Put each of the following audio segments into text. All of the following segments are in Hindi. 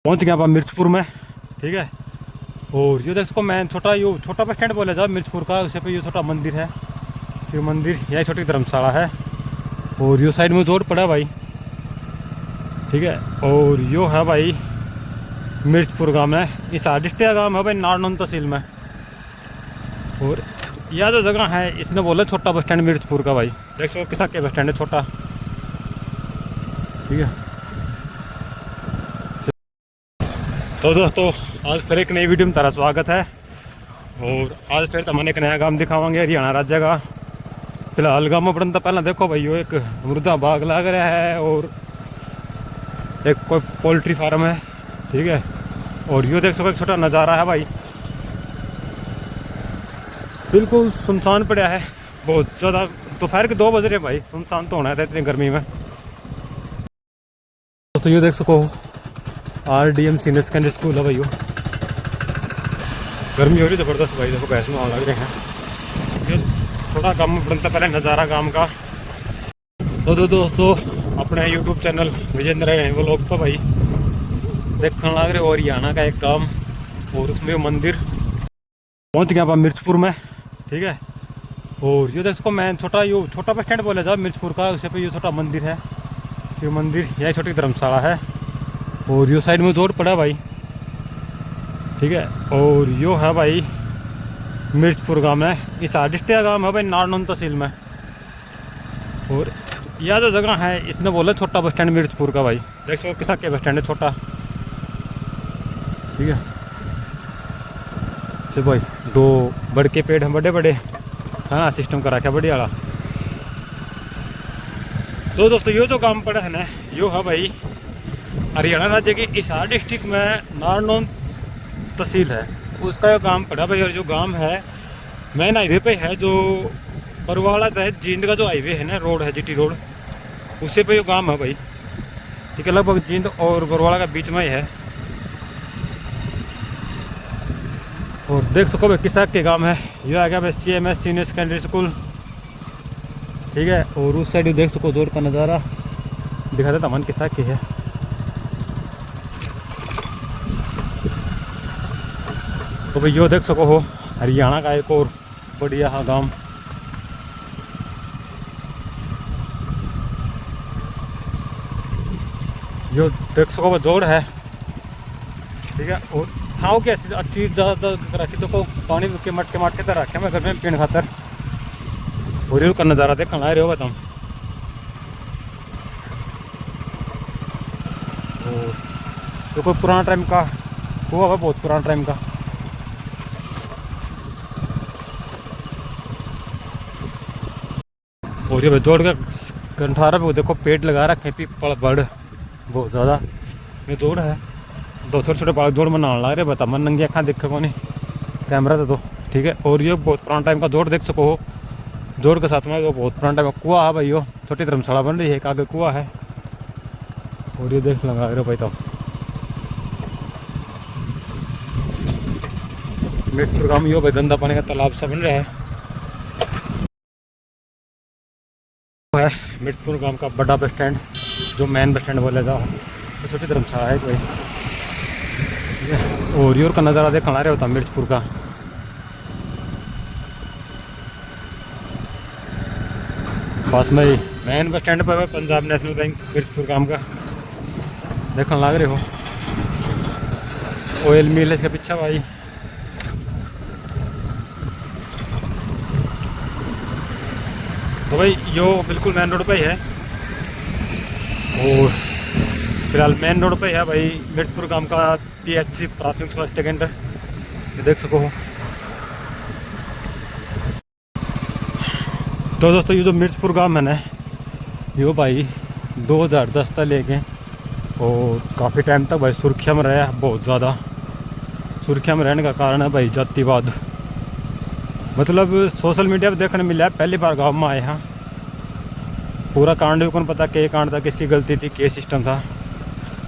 पहुंच गया आप मिर्चपुर में। ठीक है। और ये देखो मैं छोटा बस स्टैंड बोला जाओ मिर्चपुर का, उसे पे ये छोटा मंदिर है, शिव मंदिर, यह छोटी धर्मशाला है। और यो साइड में रोड पड़ा भाई। ठीक है। और यो है भाई मिर्चपुर गाँव में, हिसार डिस्ट्रिक्ट गाँव है भाई, नारनौल तहसील में। और यह जो जगह है इसने बोला छोटा बस स्टैंड मिर्चपुर का भाई। देख सो किसा के बस स्टैंड है छोटा। ठीक है। तो दोस्तों आज फिर एक नई वीडियो में तारा स्वागत है। और आज फिर तमने एक नया गांव दिखावांगे हरियाणा राज्य का। फिलहाल गाँव में पड़न तो पहला देखो भाई यो एक मुर्दा बाग लग रहा है और एक कोई पोल्ट्री फार्म है। ठीक है। और यो देख सको एक छोटा नज़ारा है भाई, बिल्कुल सुनसान पड़ा है बहुत ज़्यादा। दोपहर के 2 बज रहे भाई, सुनसान तो होना था इतनी गर्मी में। दोस्तों ये देख सको RDM सीनियर सेकेंडरी स्कूल है भाई। गर्मी हो रही ज़बरदस्त भाई, देखो भैंस में आने लग रहे हैं। ये थोड़ा कम बनता पहले नज़ारा काम का। तो दोस्तों अपने YouTube चैनल विजेंद्र व्लॉग पर भाई देखने लग रहे हो हरियाणा का एक काम, और उसमें मंदिर। पहुंच गया आप मिर्चपुर में। ठीक है। और ये देखो मैं छोटा बस स्टैंड बोला जाओ मिर्चपुर का, उसे पे ये छोटा मंदिर है, शिव मंदिर, यह छोटी धर्मशाला है। और यो साइड में रोड पड़ा भाई। ठीक है। और यो है भाई मिर्चपुर गाँव में, हिसार डिस्ट्रिक्ट गाँव है भाई, नारनौल तहसील में। और यह जो जगह है इसने बोला छोटा बस स्टैंड मिर्चपुर का भाई। देख सो किसा के बस स्टैंड है छोटा। ठीक है। से भाई 2 बड़ के पेड़ हैं, बड़े बड़े खाना सिस्टम का रखा बढ़िया वाला। तो दोस्तों यो जो काम पड़ा है ना, यो है भाई हरियाणा राज्य के हिसार डिस्ट्रिक्ट में नारनौल तहसील है, उसका यो गांव पड़ा भाई। और जो गांव है मेन हाईवे पे है, जो बरवाला तहत जींद का जो हाईवे है ना, रोड है GT रोड, उसी पे यो गांव है भाई। ठीक है। लगभग जींद और बरवाला का बीच में ही है। और देख सको भाई किसा के गांव है, ये आ गया भाई CMS सीनियर सेकेंडरी स्कूल। ठीक है। और उस साइड देख सको जोड़ का नज़ारा दिखा देता मन किसा के है। तो भाई यो देख सको हो हरियाणा का एक और बढ़िया हाँ गाँव। यो देख सको भाई जोड़ है। ठीक है। और छाँव की अच्छी ज़्यादा रखी, देखो पानी के मटके तर रखे मैं घर में पीने खातर। और ये का नज़ारा देखना आ रहे हो बताऊँ। और तो कोई पुराना टाइम का हुआ है, बहुत पुराना टाइम का। और ये जोड़ का कंठारा पे देखो पेड़ लगा रखे पीपल बड़ बहुत ज़्यादा। ये जोड़ है 2 छोटे छोटे बाग जोड़ में नहाने लग रहे, बता मन नंगी अखा देखे को नहीं कैमरा तो। ठीक है। और ये बहुत पुराना टाइम का जोड़ देख सको हो, जोड़ के साथ में वो बहुत पुराना टाइम का कुआ है भाई। वो छोटी धर्मशाला बन रही है, एक आगे कुआ है। और ये देख लगा रहे हो भाई। तो मिर्चपुर गाँव में यो भाई गंदा पानी का तालाब सा बन रहा है। है मिर्चपुर गांव का बड़ा बस स्टैंड, जो मेन बस स्टैंड बोला जाओ, तो छोटी धर्मशाला है भाई। और योर का नज़ारा देखना आ रहा होता मिर्चपुर का। पास में ही मेन बस स्टैंड पर पंजाब नेशनल बैंक मिर्चपुर गांव का देखने लग रहे हो। ऑयल मिल है इसके पीछे भाई। तो भाई यो बिल्कुल मेन रोड पे ही है। और फिलहाल मेन रोड पे है भाई मिर्चपुर गांव का PHC प्राथमिक स्वास्थ्य केंद्र, ये देख सको हो। तो दोस्तों ये जो मिर्चपुर गांव है ना, यो भाई 2010 तक लेके और काफ़ी टाइम तक भाई सुर्खिया में रहा है। बहुत ज़्यादा सुर्खिया में रहने का कारण है भाई जातिवाद, मतलब सोशल मीडिया पर देखने मिला है। पहली बार गांव में आए हैं, पूरा कांड भी कौन पता के कांड था, किसकी गलती थी, के सिस्टम था,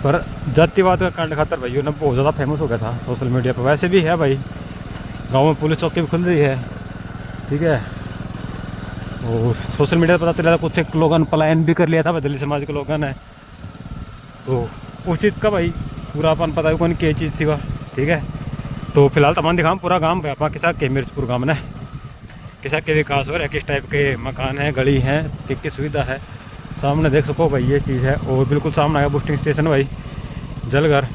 पर जातिवाद का कांड खातर भाई ये ना बहुत ज़्यादा फेमस हो गया था सोशल मीडिया पर। वैसे भी है भाई गांव में पुलिस चौकी भी खुल रही है। ठीक है। और सोशल मीडिया पर पता चला था कुछ एक लोगों ने पलायन भी कर लिया था, दलित समाज के लोगों ने। तो उस चीज़ का भाई पूरा अपन पता है कौन क्या चीज़ थी वह, ठीक है। तो फिलहाल तमाम दिखाऊँ पूरा गाँव है अपना किसा के मिर्चपुर गाँव में किसा के विकास हो रहा है, किस टाइप के मकान है, गली है, किस की सुविधा है। सामने देख सको भाई ये चीज़ है। और बिल्कुल सामने आया बूस्टिंग स्टेशन भाई जलघर।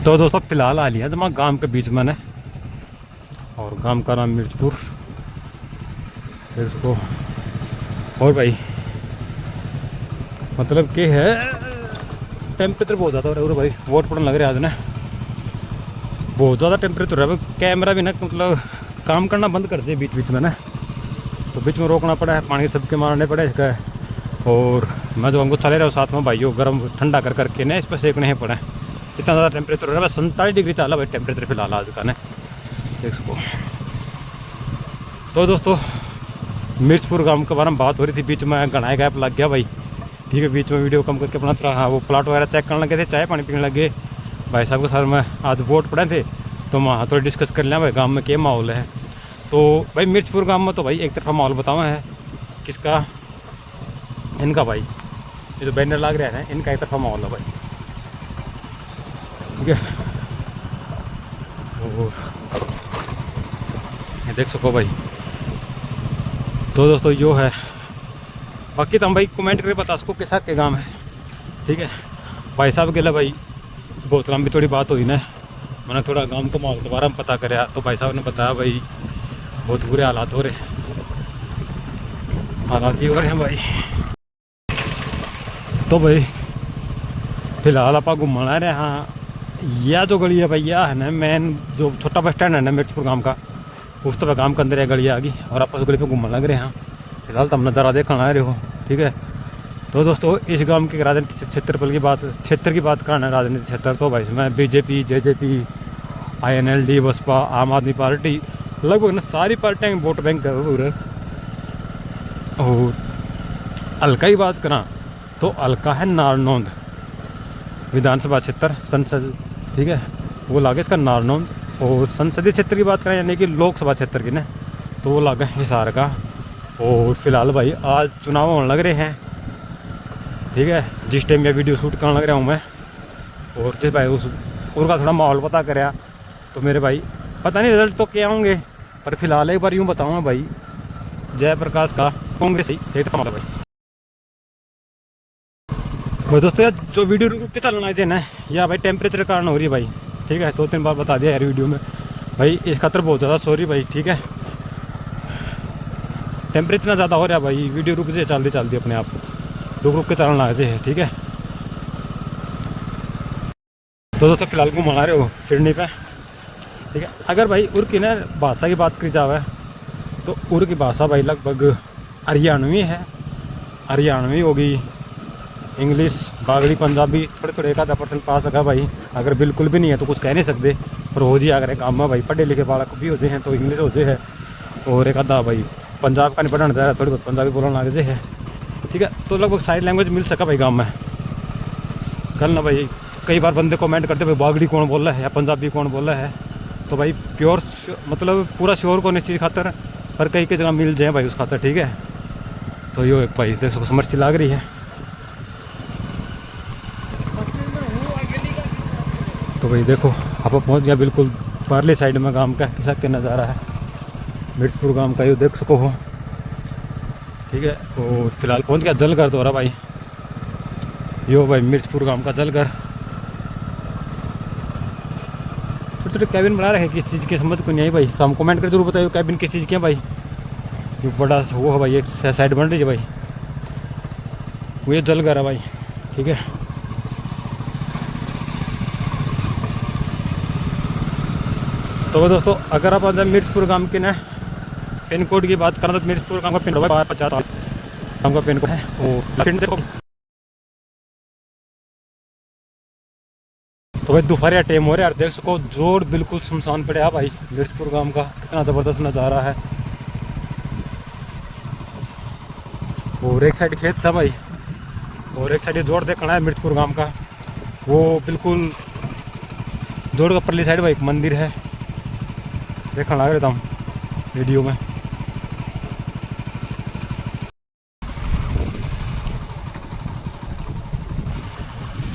तो दोस्तों फिलहाल आ लिया जमा गांव के बीच में ने, और गांव का नाम मिर्चपुर इसको। और भाई मतलब कि है टेम्परेचर बहुत ज़्यादा हो रहा है भाई, वोट पड़ने लग रहा है आज ना, बहुत ज़्यादा टेम्परेचर है। कैमरा भी ना मतलब काम करना बंद कर दिए बीच बीच में ना, तो बीच में रोकना पड़ा है, पानी सबके मारने पड़े इसका। और मैं जो हमको चले रहा हूँ साथ में भाई गर्म ठंडा कर करके ना इस पर सेकने ही पड़े। इतना ज़्यादा टेम्परेचर हो रहा है, बस 47 डिग्री चला भाई टेम्परेचर फिलहाल आज का ना, देख सको। तो दोस्तों मिर्चपुर गांव के बारे में बात हो रही थी, बीच में घना गैप लग गया भाई, ठीक है। बीच में वीडियो कम करके अपना थोड़ा वो प्लाट वगैरह चेक करने लगे थे, चाय पानी पीने लगे भाई साहब के साथ में। आज वोट पड़े थे तो वहाँ थोड़ा डिस्कस कर लिया भाई गाँव में क्या माहौल है। तो भाई मिर्चपुर गाँव में तो भाई एक तरफा माहौल बतावा है किसका, इनका भाई, ये जो बैनर लग रहा है इनका एक तरफा माहौल है भाई, ठीक है। ये देख सको भाई। तो दोस्तों यो है, बाकी तो हम भाई कमेंट करके बता सको किसा के गाँव है, ठीक है। भाई साहब के लिए भाई बहुत लंबी थोड़ी बात हुई ना, मैंने थोड़ा गांव का माहौल दोबारा में पता कराया तो भाई साहब ने बताया भाई बहुत बुरे हालात हो रहे, हालात ही हो रहे हैं भाई। तो भाई फिलहाल आप घूमने आ रहे हैं, यह जो गली है भाई यह है ना मेन जो छोटा बस स्टैंड है ना मिर्चपुर गांव का, उस तरह गांव के अंदर यह गली आ गई और आप उस गली पे घूमने लग रहे हैं। फिलहाल तो हम नज़ारा देखने आ रहे हो, ठीक है। तो दोस्तों इस गांव के राजनीतिक क्षेत्र की बात करना है, राजनीतिक क्षेत्र तो भाई इसमें बीजेपी, जेजेपी, INLD, बसपा, आम आदमी पार्टी, लगभग ना सारी पार्टियाँ वोट बैंक है पूरे। और हल्का की बात करा तो हल्का है नारनौंद विधानसभा क्षेत्र संसद, ठीक है, वो लागे इसका नारनौंद। और संसदीय क्षेत्र की बात करें यानी कि लोकसभा क्षेत्र की ना, तो वो लागे हिसार का। और फिलहाल भाई आज चुनाव होने लग रहे हैं, ठीक है, जिस टाइम मैं वीडियो शूट करने लग रहा हूँ मैं। और जिस भाई उनका थोड़ा माहौल पता कराया तो मेरे भाई पता नहीं रिजल्ट तो क्या होंगे, पर फिलहाल एक बार यूँ बताऊँगा भाई जयप्रकाश का कांग्रेस ही एक तरफा भाई। भाई दोस्तों यार जो वीडियो रुक के चलना चाहिए ना या भाई टेम्परेचर कारण हो रही है भाई, ठीक है, 2-3 बार बता दिया यार वीडियो में भाई, इस खातर बहुत ज़्यादा सॉरी भाई, ठीक है। टेम्परेचर इतना ज़्यादा हो रहा है भाई, वीडियो रुक जाए चलती अपने आप, रुक के चलना लग जाए, ठीक है। तो दोस्तों फिलहाल को मना रहे हो फिरनी पे, ठीक है। अगर भाई उर की ना भाषा की बात करी जाए तो उर की भाषा भाई लगभग हरियाणवी है, हरियाणवी होगी, इंग्लिश, बागड़ी, पंजाबी थोड़े थोड़े 1-आधा% पास है भाई। अगर बिल्कुल भी नहीं है तो कुछ कह नहीं सकते, पर हो जी अगर काम में भाई पढ़े लिखे बालक भी होते हैं तो इंग्लिश होते हैं। और 1-आधा भाई पंजाब का नहीं पढ़ना चाह रहा, थोड़ी बहुत पंजाबी बोलना लगे है, ठीक है। तो लगभग साइड लैंग्वेज मिल सका भाई गाँव में। कल ना भाई कई बार बंदे कमेंट करते भाई बागड़ी कौन बोल रहा है या पंजाबी कौन बोल रहा है, तो भाई प्योर मतलब पूरा श्योर कौन इस चीज़ खातर, पर कई जगह मिल जाए भाई उस खातर, ठीक है। तो यो एक भाई देख सको समझ लग रही है। तो भाई देखो आप पहुंच गया बिल्कुल पारली साइड में गांव का किसा के नज़ारा है, मिर्चपुर गांव का, ये देख सको हो, ठीक है। और फिलहाल पहुंच गया जलघर तो रहा भाई, यो भाई मिर्चपुर गांव का जलघर। छोटे छोटे कैबिन बना रखे किस चीज़ की समझ को नहीं आई भाई, तो हम कमेंट कर जरूर बताइए कैबिन किस चीज़ के हैं भाई। ये बड़ा वो है भाई, एक साइड बन रही है भाई, वो ये जलघर है भाई, ठीक है। तो दोस्तों अगर आप मिर्चपुर गांव के ना पिन कोड की बात करें तो मिर्चपुर गांव का पिन कोड 50 गांव का पिन कोड है। और पिन देखो तो भाई दोपहर टाइम हो रहा है यार, देख सको जोड़ बिल्कुल सुनसान पड़े है भाई। मिर्चपुर गांव का कितना ज़बरदस्त नज़ारा है। और एक साइड खेत सा भाई, और एक साइड ये जोड़ देखना है मिर्चपुर गांव का। वो बिल्कुल जोड़ का परली साइड भाई एक मंदिर है, देखने लग रहा था हम वीडियो में।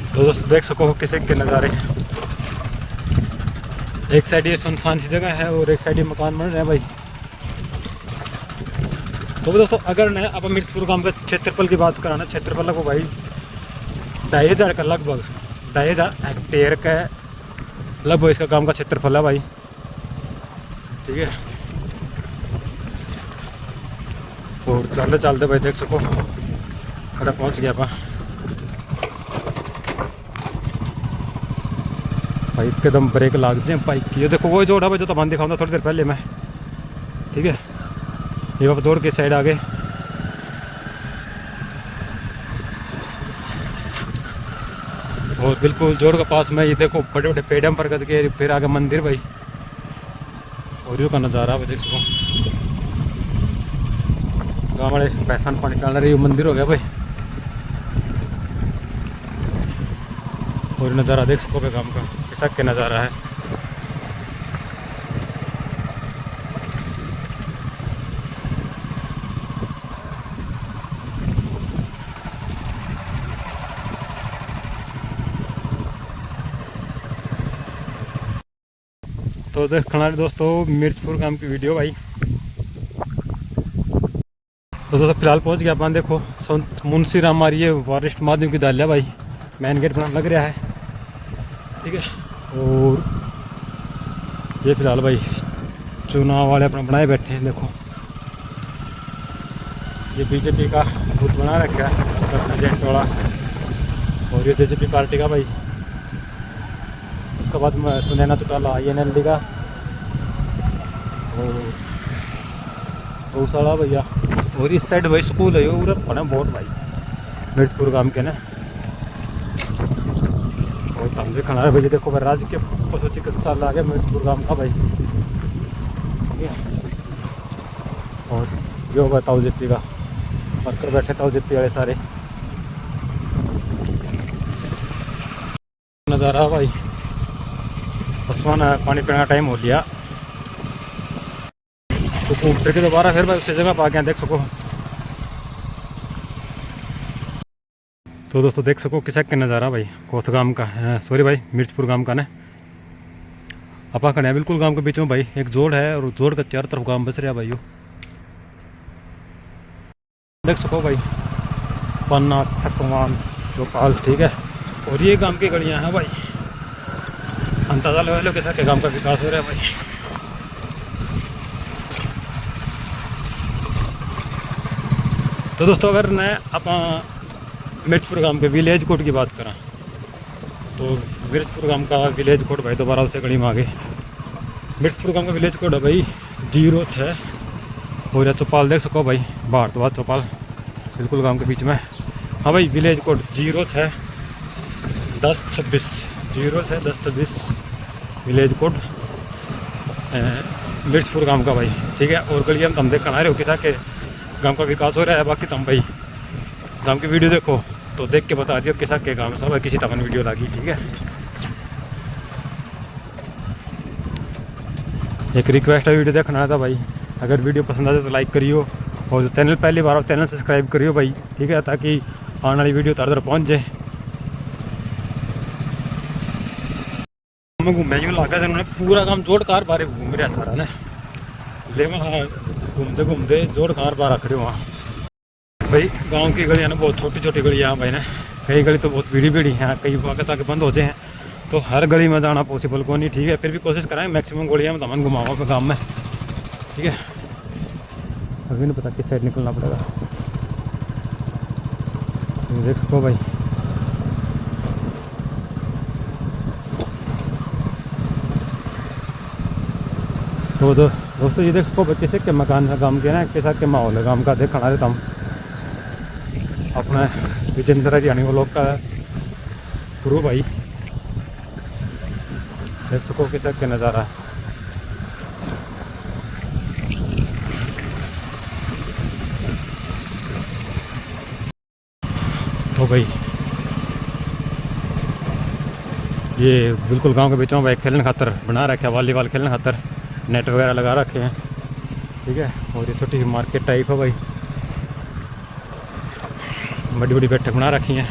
तो दोस्तों देख सको किसी के नज़ारे हैं। एक साइड ये सुनसान सी जगह है और एक साइड ये मकान बन रहे हैं भाई। तो दोस्तों अगर मैं अब मिर्चपुर गांव का क्षेत्रफल की बात करा ना, क्षेत्रफल को भाई 2500 का लगभग 2500 हेक्टेयर का लगभग इसका गांव का क्षेत्रफल है भाई। ठीक है, और चलते चलते भाई देख सको खड़ा पहुंच गया पा भाई, एकदम ब्रेक लाग जाए बाइक की। ये देखो वो जोड़ है भाई जो तमान दिखाऊंगा थोड़ी देर पहले मैं। ठीक है, ये वापस जोड़ के साइड आ गए। और बिल्कुल जोड़ के पास में ये देखो बड़े बड़े पेड़ पर कद के फिर आगे मंदिर भाई। और यो का नज़ारा भाई देख सको, गाँव वाले पैसा पानी निकालना रही मंदिर हो गया भाई। और नज़ारा देख सको भाई गाँव का कैसा के नज़ारा है। तो देखना दोस्तों मिर्चपुर गांव की वीडियो भाई। तो दोस्तों फिलहाल पहुंच गया अपन, देखो संत मुंशी राम मारिए वरिष्ठ माध्यमिक विद्यालय भाई, मेन गेट बना लग रहा है। ठीक है, और ये फिलहाल भाई चुनाव वाले अपना बनाए बैठे हैं। देखो ये बीजेपी का बूथ बना रखा है एजेंट वाला, और ये जेजेपी पार्टी का भाई। उसके बाद में सुनैना चौटाला INLD का, और गौशाला भैया। और इस साइड भाई स्कूल है ये उधर पढ़े बहुत भाई मिर्चपुर गांव के ना। और हम देखना है भाई, देखो भाई राजकीय पशु चिकित्सालय आ गया मिर्चपुर गांव का भाई। ठीक है, और जो बताओ जेपी का वर्कर बैठे था जेपी वाले सारे। नज़ारा भाई पशुआन पानी पीने का टाइम हो लिया, तो घूम फिर के दोबारा फिर भाई उसी जगह पर आ गया देख सको। तो दोस्तों देख सको किसा के नज़ारा भाई कोथगाम का है, सॉरी भाई मिर्चपुर गांव का ना। अपा खड़े हैं बिल्कुल गांव के बीच में भाई, एक जोड़ है और जोड़ का चारों तरफ गांव बस रहा भाई। यो देख सको भाई पन्ना थकवान चौपाल। ठीक है, और ये गांव की गलियां हैं भाई, अंदाजा लगा लो कैसा के गांव का विकास हो रहा है भाई। तो दोस्तों अगर मैं अपना मिर्चपुर गांव के विलेज कोड की बात करा, तो मिर्चपुर गांव का विलेज कोड भाई दोबारा उसे गली में आ गए। मिर्चपुर गांव का विलेज कोड है भाई 06। और चौपाल देख सको भाई भारतवाद चौपाल बिल्कुल गांव के बीच में। हाँ भाई village code 06 1026 06 1026 village code Mirchpur गांव का भाई। ठीक है, और गलियां हम देख कर आ रहे हो कि के गांव का विकास हो रहा है। बाकी तुम भाई गांव की वीडियो देखो तो देख के बता दियो किसा के गांव सब किसी तमन वीडियो लगी। ठीक है, एक रिक्वेस्ट है वीडियो देखना था भाई, अगर वीडियो पसंद आए तो लाइक करियो, और जो चैनल पहली बार चैनल सब्सक्राइब करियो भाई। ठीक है, ताकि आने वाली वीडियो तार पहुँच जाए। मैं घूमे यूँ लगा था पूरा काम जोड़ कार बारे घूम रहा सारा ना, ले घूमते घूमते जोड़ कार बार खड़े वहाँ भाई। गांव की गलियाँ ना बहुत छोटी छोटी गलियाँ हैं भाई ना, कई गली तो बहुत भीड़ी भीड़ी हैं, कई वक्त आके बंद होते हैं, तो हर गली में जाना पॉसिबल को नहीं। ठीक है, फिर भी कोशिश कराएं मैक्सिमम गलियाँ में तमन घुमाओ अपने गाँव में। ठीक है, अभी नहीं पता किस साइड निकलना पड़ेगा, देख सको भाई। तो दोस्तों ये देख सको किसी के मकान है गांव के ना, कैसा के माहौल है गांव का देखना रहता हूँ अपना विजेंद्र हरियाणी वो लोग का थ्रू भाई। देख सको किस के नज़ारा है। तो भाई ये बिल्कुल गांव के बीचों भाई खेलने खातर बना रखे, वॉलीबॉल खेलने खातर नेट वगैरह लगा रखे हैं, ठीक है। और ये छोटी सी मार्केट टाइप है भाई, बड़ी बड़ी बैठक बना रखी हैं।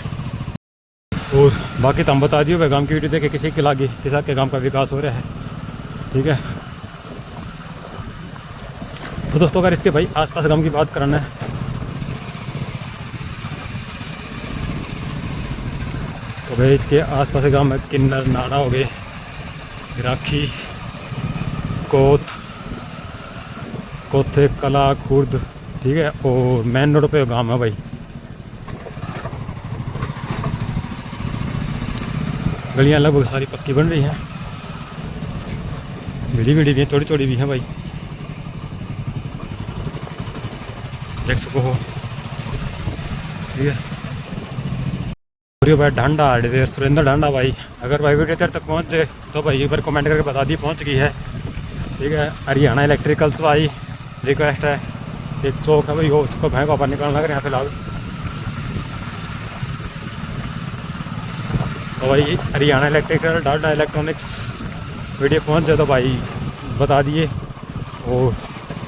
और बाकी तो हम बता दिए भाई, गांव की वीडियो देखे किसी के लागे किसी के गांव का विकास हो रहा है, ठीक है। तो दोस्तों अगर इसके भाई आसपास गांव की बात करना है तो भाई इसके आसपास के गांव में किन्नर, नाड़ा हो गए, राखी, कोथे, कला, खुर्द, ठीक है। और मेन रोड पे गांव है भाई। गलियां लगभग सारी पक्की बन रही हैं, बड़ी बड़ी भी हैं, छोटी छोटी भी हैं भाई, देख सको हो, ठीक है। और ये भाई ढांडा सुरेंद्र ढांडा भाई, अगर भाई वीडियो देर तक पहुँच जाए तो भाई एक बार कमेंट करके बता दी पहुँच गई है, ठीक है। हरियाणा इलेक्ट्रिकल्स भाई रिक्वेस्ट है, एक चौक है भाई वो उसको भैंस वापस निकलना लग रहे हैं फिलहाल। तो भाई Haryana electrical data electronics video पहुंच जाए तो भाई बता दिए। और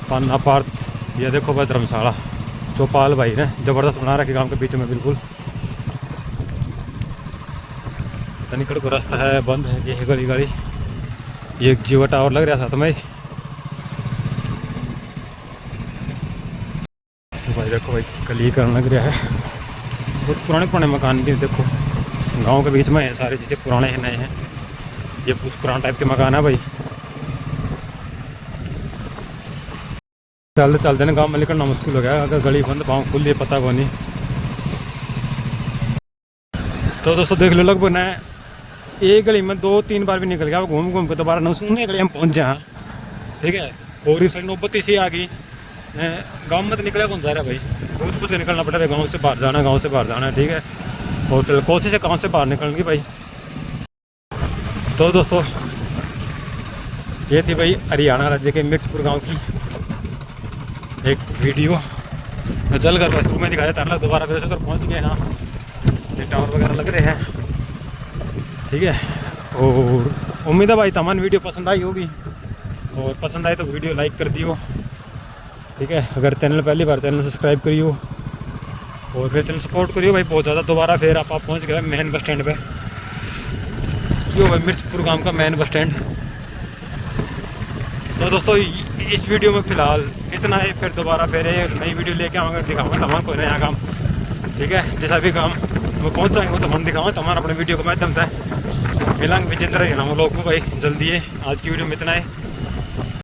पाना पार्क ये देखो भाई धर्मशाला चौपाल भाई ने ज़बरदस्त बना रखी गांव के बीच में बिल्कुल। निकल को रास्ता है बंद है, ये गली गाड़ी, ये एक जियो टावर लग रहा था साथ में। तो भाई देखो भाई कलीकरण लग रहा है, बहुत पुराने मकान भी देखो गांव के बीच में है सारे, जैसे पुराने हैं नए हैं, ये कुछ पुराना टाइप के मकान है भाई। चलते चलते ना गांव में निकलना मुश्किल हो गया, अगर गली बंद पाँव खुल पता को नहीं। तो दोस्तों देख लो लगभग ना एक गली में 2-3 बार भी निकल गया, घूम घूम के दोबारा नौसूनी गली हम पहुँच जाए, ठीक है। और इस नौबती से आ गई गाँव में तो निकला कौन जा रहा है भाई, बहुत कुछ निकलना पड़ा है, गाँव से बाहर जाना, गाँव से बाहर जाना, ठीक है। और कोशिश है गाँव से बाहर निकलने की भाई। तो दोस्तों ये थी भाई हरियाणा राज्य के मिर्चपुर गांव की एक वीडियो। मैं चल कर बस में दिखाया था, दोबारा फिर से पहुँच गए यहाँ, ये टावर वगैरह लग रहे हैं, ठीक है। और उम्मीद है भाई तमाम वीडियो पसंद आई होगी, और पसंद आए तो वीडियो लाइक कर दियो, ठीक है। अगर चैनल पहली बार चैनल सब्सक्राइब करियो और फिर चैनल सपोर्ट करियो भाई बहुत ज़्यादा। दोबारा फिर आप पहुँच गए मेन बस स्टैंड पे, यो भाई मिर्चपुर गांव का मेन बस स्टैंड। तो दोस्तों इस वीडियो में फ़िलहाल इतना है, फिर दोबारा फिर एक नई वीडियो लेके आऊँगा, दिखाऊँगा तमाम कोई नया काम, ठीक है। जैसा भी काम मैं पहुँच जाएंगे वो तमाम दिखाऊँगा तमाम अपने वीडियो के माध्यम से। मिलांगे विजेंद्र हम लोग को भाई जल्दी है। आज की वीडियो में इतना है।